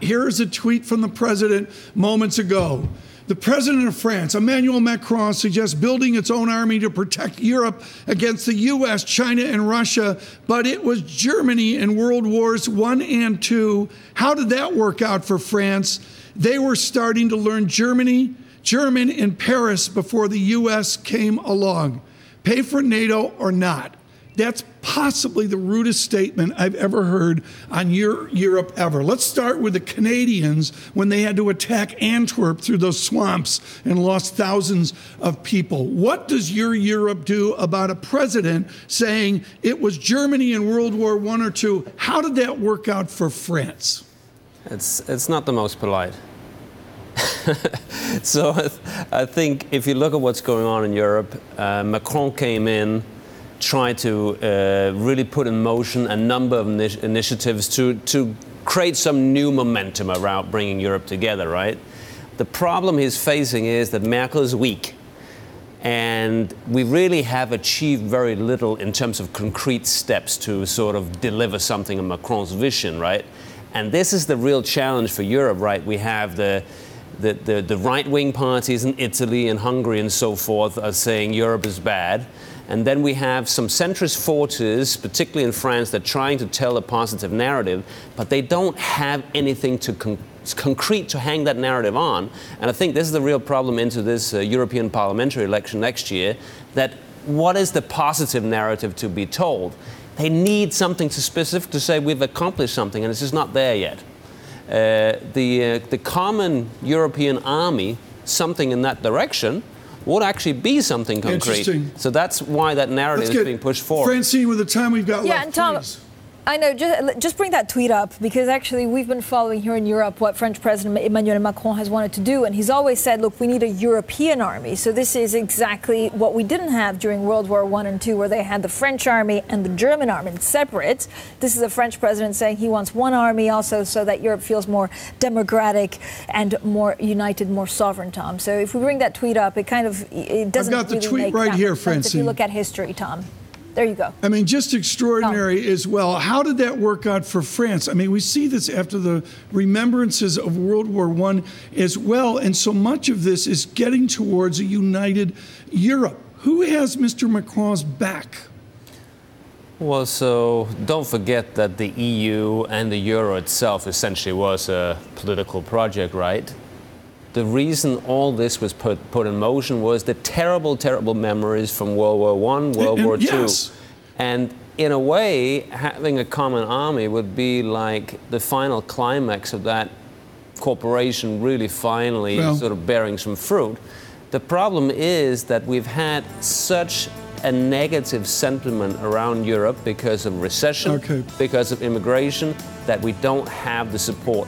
Here's a tweet from the president moments ago. The president of France, Emmanuel Macron, suggests building its own army to protect Europe against the U.S., China, and Russia, but it was Germany in World Wars I and II. How did that work out for France? They were starting to learn German in Paris before the U.S. came along. Pay for NATO or not. That's possibly the rudest statement I've ever heard on Europe ever. Let's start with the Canadians when they had to attack Antwerp through those swamps and lost thousands of people. What does your Europe do about a president saying it was Germany in World War I or II? How did that work out for France? It's not the most polite. So I think if you look at what's going on in Europe, Macron came in, tried to really put in motion a number of initiatives to create some new momentum around bringing Europe together, right? The problem he's facing is that Merkel is weak. And we really have achieved very little in terms of concrete steps to sort of deliver something in Macron's vision, right? And this is the real challenge for Europe, right? We have the right-wing parties in Italy and Hungary and so forth are saying Europe is bad. And then we have some centrist forces, particularly in France, that are trying to tell a positive narrative, but they don't have anything concrete to hang that narrative on. And I think this is the real problem into this European parliamentary election next year, that what is the positive narrative to be told? They need something specific to say we've accomplished something, and it's just not there yet. The common European army, something in that direction, would actually be something concrete. So that's why that narrative is being pushed forward. Francine, with the time we've got left, and Tom, please. I know, just bring that tweet up, because actually we've been following here in Europe what French President Emmanuel Macron has wanted to do, and he's always said, look, we need a European army. So this is exactly what we didn't have during World War I and II, where they had the French army and the German army separate. This is a French president saying he wants one army also so that Europe feels more democratic and more united, more sovereign, Tom. So if we bring that tweet up, it doesn't I've got the really tweet make right that here, sense Francine. if you look at history, Tom. There you go. I mean, just extraordinary as well. How did that work out for France? I mean, we see this after the remembrances of World War I as well, and so much of this is getting towards a united Europe. Who has Mr. Macron's back? Well, so don't forget that the EU and the euro itself essentially was a political project, right? The reason all this was put in motion was the terrible, terrible memories from World War I, World War II. Yes. And in a way, having a common army would be like the final climax of that cooperation really finally sort of bearing some fruit. The problem is that we've had such a negative sentiment around Europe because of recession, because of immigration, that we don't have the support.